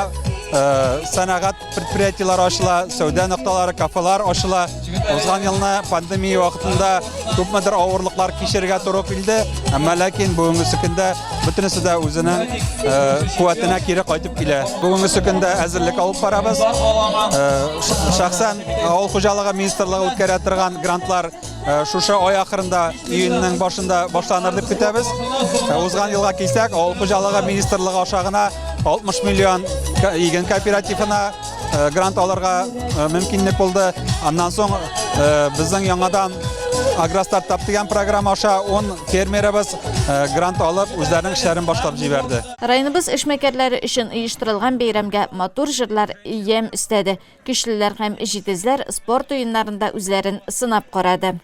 сәнәгать предприятиелар ачыла, сәүдә нокталары, кафелар ачыла. Узган елны пандемия вакытында күпмедер авырлыклар кичерергә туры килде, әмма ләкин бүгенге көндә бөтенесе дә үзенең куәтенә кире кайтып килә. Бүгенге көндә әзерлек алып барабыз. Шәхсән авыл хуҗалыгы министрлыгы үткәрә торган грантлар шушы ай ахырында, июньнең башында башланыр дип көтәбез. Узган елга килсәк, авыл хуҗалыгы министрлыгы аша гына 60 миллион иген кооперативына грант алырга мөмкинлек булды. Аннан соң безнең яңадан Агростартап дигән программа аша 10 фермерыбыз грант алып, үзләренең эшләрен башлап җибәрде. Районыбыз эшмәкәрләре өчен оештырылган бәйрәмгә матур җырлар ям истәде. Көчлеләр һәм җитезләр спорт уеннарында үзләрен сынап карады.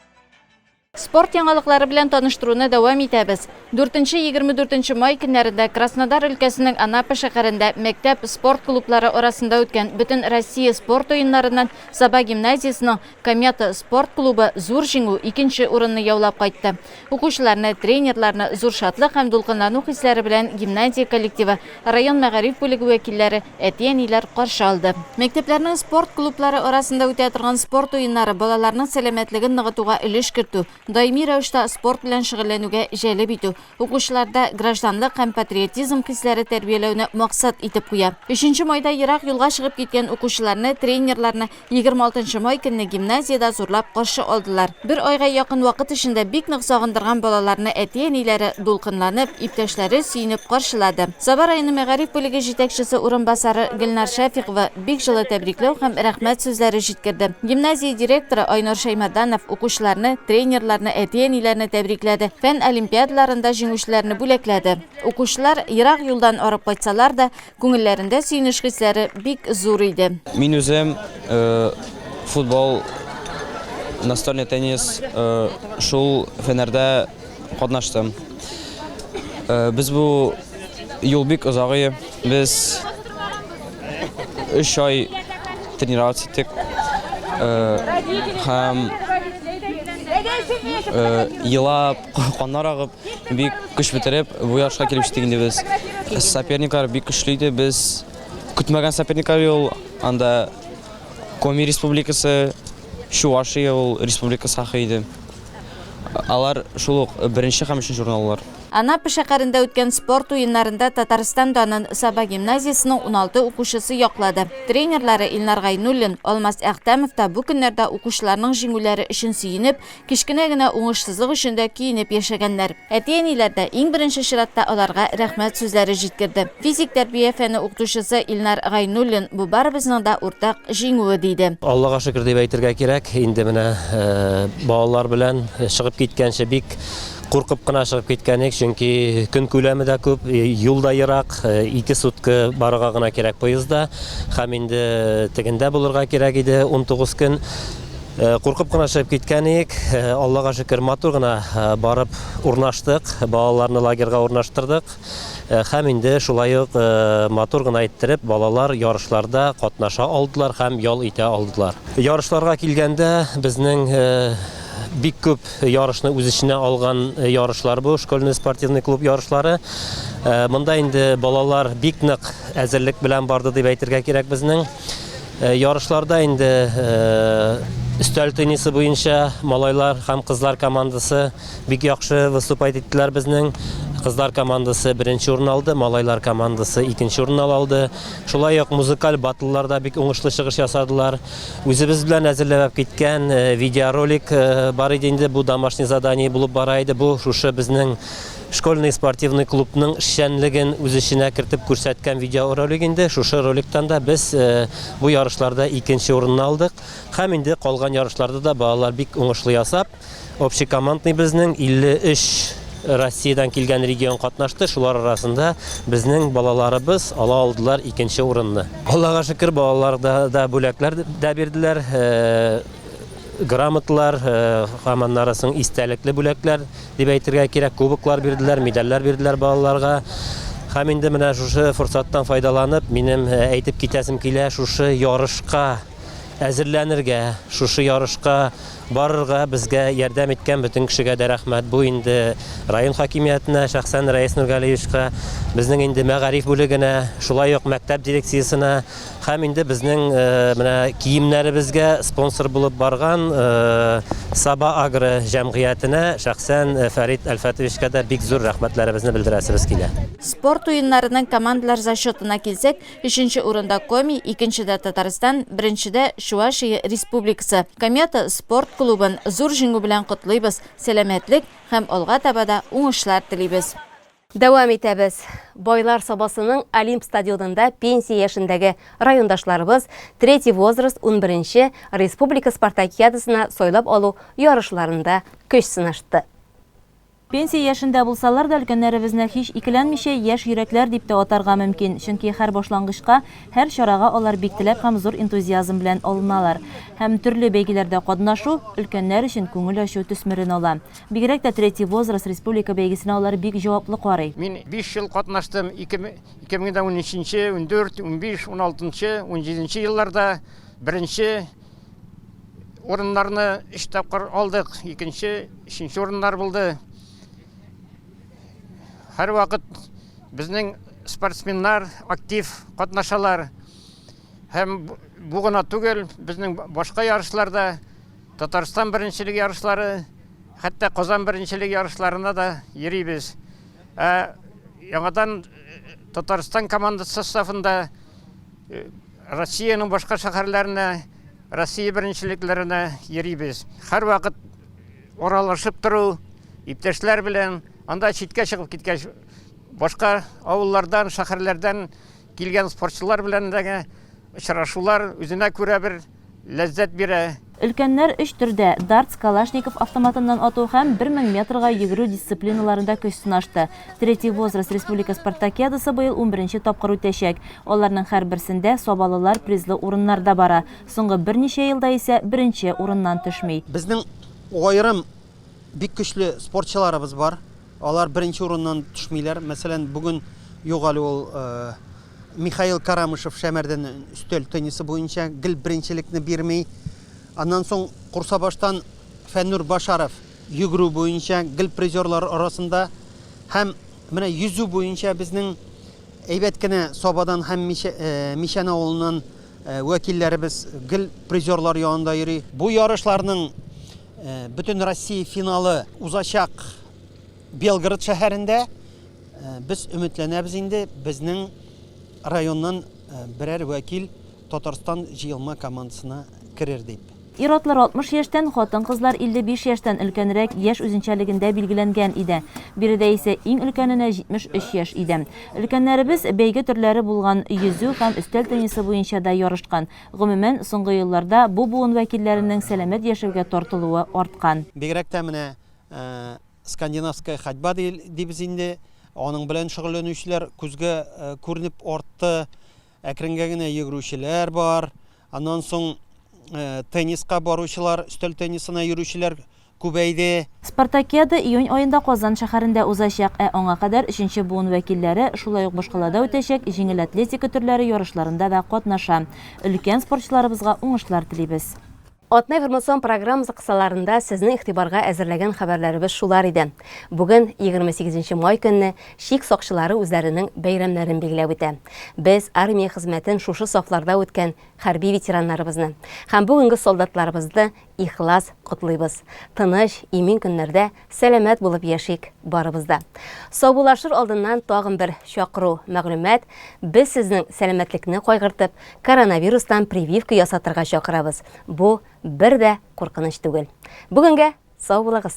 Спорт яңалыклары белән таныштыруны дәвам итәбез. 4-24 май көннәрендә Краснодар өлкәсенең Анапа шәһәрендә мәктәп спорт клублары арасында үткән Бөтен Россия спорт уеннарыннан Саба гимназиясының Комета спорт клубы зур җиңү 2нче урынны яулап кайтты. Укучыларны, тренерларны зур шатлык һәм дулкынлану хисләре белән гимназия коллективы, район мәгариф бүлеге вәкилләре, әти-әниләр каршы алды. Мәктәпләрнең спорт клублары арасында үтә торган спорт уеннары балаларның сәламәтлеген ныгытуга өлеш кертү, даими рәвештә спорт белән шөгыльләнүгә җәлеп итү, укучыларда гражданлык һәм патриотизм хисләре тәрбияләүне максат итеп куя. 3 майда ерак юлга чыгып киткән укучыларны, тренерларны 26 май көнне гимназиядә зурлап каршы алдылар. Бер айга якын вакыт эчендә бик нык сагындырган балаларны әти-әниләре дулкынланып, иптәшләре сөенеп каршылады. Саба районы мәгариф бүлеге җитәкчесе урынбасары Гөлнар Шәфиқова бик җылы тәбрикләү һәм рәхмәт сүзләре җиткерде. Гимназия директоры Айнур Шаймарданов укучыларны, тренерларны, әти-әниләрне тәбрикләде. Фән олимпиадаларында җиңүчеләрне бүләкләде. Укучылар ерак юлдан арып кайтсалар да, күңелләрендә сөенеч хисләре бик зур иде. Мин үзем футбол, настольный теннис, шул фәннәрдә катнаштым. Без бу юл бик озагы. Без 3 ай тренироваться иттек. Һәм елап, каннар агып, бик көч бетереп, бу ярышка килеп җиттек инде без. Соперниклар бик көчле иде, без көтмәгән соперниклар ул, анда Коми республикасы, Чувашия ул республика сахы иде. Алар шул беренче һәм өченче урынлар. Анапа шәһәрендә үткән спорт уеннарында Татарстан данын Саба гимназиясының 16 укучысы яклады. Тренерлары Илнар Гайнуллин, Алмаз Әхтәмов та бу көннәрдә укучыларның җиңүләре өчен сөенеп, кичкенә генә уңышсызлык өчен дә киенеп яшәгәннәр. Әти-әниләр дә иң беренче чиратта аларга рәхмәт сүзләре җиткерде. Физик тәрбия фәне укытучысы Илнар Гайнуллин бу барыбызның да уртак җиңүе диде. Аллага шөкер дип әйтергә кирәк. Инде менә балалар белән чыгып киткәнче бик куркып кына чыгып киткәнек, чөнки көн күләме дә күп, юлда ерак, 2 сутка барырга гына кирәк поездда, һәм инде тегендә булырга кирәк иде 19 көн. Куркып кына чыгып киткәнек, Аллага шөкер матур гына барып урнаштык, балаларны лагерьга урнаштырдык. Һәм инде шулай ук матур гына иттереп, балалар ярышларда катнаша алдылар һәм ял итә алдылар. Ярышларга килгәндә безнең бик күп ярышны үз иченә алган ярышлар бу, школьный спортивный клуб ярышлары. Монда инде балалар бик нык әзерлек белән барды дип әйтергә кирәк безнең. Ярышларда инде Өстәл теннисы буенча малайлар һәм кызлар командасы бик яхшы выступать иттеләр безнең. Кызлар командасы беренче урын алды, малайлар командасы икенче урын алды. Шулай ук музыкаль батлларда бик уңышлы чыгыш ясадылар. Үзебез белән әзерләп киткән видеоролик бар иде инде, бу домашний задание булып бара иде. Бу шушы безнең школьный спортивный клубның эшчәнлеген үз эченә кертеп күрсәткән видеоролик инде. Шушы роликтан да без бу ярышларда икенче урынны алдык. Һәм инде калган ярышларда да балалар бик уңышлы ясап, общекомандный безнең 53 Россиядан килгән регион катнашты. Шулар арасында безнең балаларыбыз ала алдылар икенче урынны. Аллага шөкер, балаларда да бүләкләр дә бирделәр. Грамотлар, һәм аннары соң истәлекле бүләкләр дип әйтергә кирәк, кубоклар бирделәр, медальләр бирделәр балаларга. Һәм инде менә шушы форсаттан файдаланып, минем әйтеп китәсем килә, шушы ярышка әзерләнергә, шушы ярышка барырга безгә ярдәм иткән бөтен кешегә дә рәхмәт. Бу инде район хакимиятенә, шәхсән Рәис Нургалиевичка, безнең инде мәгариф бүлегенә, шулай ук мәктәп дирекциясенә, һәм инде безнең менә киемнәребезгә спонсор булып барган Саба Агро җәмгыятенә, шәхсән Фәрит Әлфәтовичка да бик зур рәхмәтләребезне белдерәсебез килә. Спорт уеннарының командалар зачетына килсәк, 3-нче урында Коми, 2-нчедә Татарстан, 1-нчедә Чувашия Республикасы. Комета спорт клубын зур җиңү белән котлыйбыз. Сәламәтлек һәм алга табада уңышлар телибез. Дәвам итәбез. Байлар сабасының Олимп стадионында пенсия яшендәге райондашларыбыз третий возраст 11-нче республика спартакиадасына сойлап алу ярышларында көч сынашты. Пенсия яшендә булсалар да өлкәннәребезне һич икеләнмичә яшь йөрәкләр дип тә атарга мөмкин. Чөнки һәр башлангычка, һәр чарага алар бик теләп һәм зур энтузиазм белән алыналар. Һәм төрле бәйгеләрдә катнашу өлкәннәр өчен күңел ачу төсмерен ала. Бигрәк тә третий возраст республика бәйгесенә алар бик җаваплы карый. Мин 5 ел катнаштым. 2013, 14, 15, 16, 17 елларда беренче урыннарны 3 тапкыр алдык. Икенче, 3нче урыннар булды. Һәр вакыт безнең спортсменнар актив катнашалар. Һәм бу гына түгел, безнең башка ярышларда Татарстан беренчелек ярышлары, хәтта Казан беренчелек ярышларына да йөрибез. Яңадан Татарстан командасы составында Россиянең башка шәһәрләренә, Россия беренчелекләренә йөрибез. Һәр вакыт оралышып тору, иптәшләр белән анда читкә чыгып киткәч, башка авыллардан, шәһәрләрдән килгән спортчылар белән дә очрашулар үзенә күрә бер ләззәт бирә. Өлкәннәр 3 төрдә дартс, калашников автоматыннан ату һәм 1000 метрга йөгерү дисциплиналарында көч сынашты. Третий возраст республика спартакиадасы быел 11-нче тапкыр үтәчәк. Аларның һәр берсендә сабалылар призлы урыннарда бара. Соңгы берничә елда исә беренче урыннан төшми. Безнең аерым бик көчле спортчыларыбыз бар. Алар беренче урыннан төшмиләр. Мәсәлән, бүген югалы ул Михаил Карамышев Шәмәрдән өстәл теннисы буенча гел беренчелекне бирми. Аннан соң Курсабаштан Фәннур Башаров йөгерү буенча гел призерлар арасында һәм менә йөзү буенча безнең әйбәт кенә Сабадан һәм Мишән авылыннан вәкилләребез гел призерлар янында йөри. Бу ярышларның бөтен Россия финалы узачак Белгород шәһәрендә. Без өметләнәбез инде безнең районнан берәр вәкил Татарстан җыелма командасына керер дип. Иратлар 60 яшьтән, хатын-кызлар 55 яшьтән өлкәнрәк яшь үзенчәлегендә билгеләнгән иде. Биредә исә иң өлкәненә 73 яшь иде. Өлкәннәребез бәйге төрләре булган йөзү һәм өстәл теннисы буенча да ярышкан. Гомумән, соңгы елларда бу буын вәкилләренең сәламәт яшәүгә тартылуы арткан. Бигрәк тә менә скандинавская ходьба дибез инде. Аның белән шөгыльләнүчеләр күзгә күренеп артты. Әкренгә генә йөгерүчеләр бар. Аннан соң тенниска баручылар, өстәл теннисына йөрүчеләр күбәйде. Спартакиада июнь аенда Казан шәһәрендә узачак, аңа кадәр 3нче буын вәкилләре шулай ук башкалада үтәчәк җиңел атлетика төрләре ярышларында да катнаша. Өлкән спортчыларыбызга уңышлар телибез. Атна информацион программасы кысаларында сезнең игътибарга әзерләгән хәбәрләребез шулар иде. Бүген 28 май көнне шик сакчылары үзләренең бәйрәмнәрен билгеләп үтә. Без армия хезмәтен шушы сафларда үткән хәрби ветераннарыбызны һәм бүгенге солдатларыбызны ихлас котлыйбыз. Тыныч, имин көннәрдә сәламәт булып яшик барыбызда. Саубулашыр алдыннан тагын бер чакыру мәгълүмат. Без сезнең сәламәтлекне кайгыртып, коронавирустан прививка ясатырга чакырабыз. Бу бер дә куркыныч түгел. Бүгенгә сау булыгыз.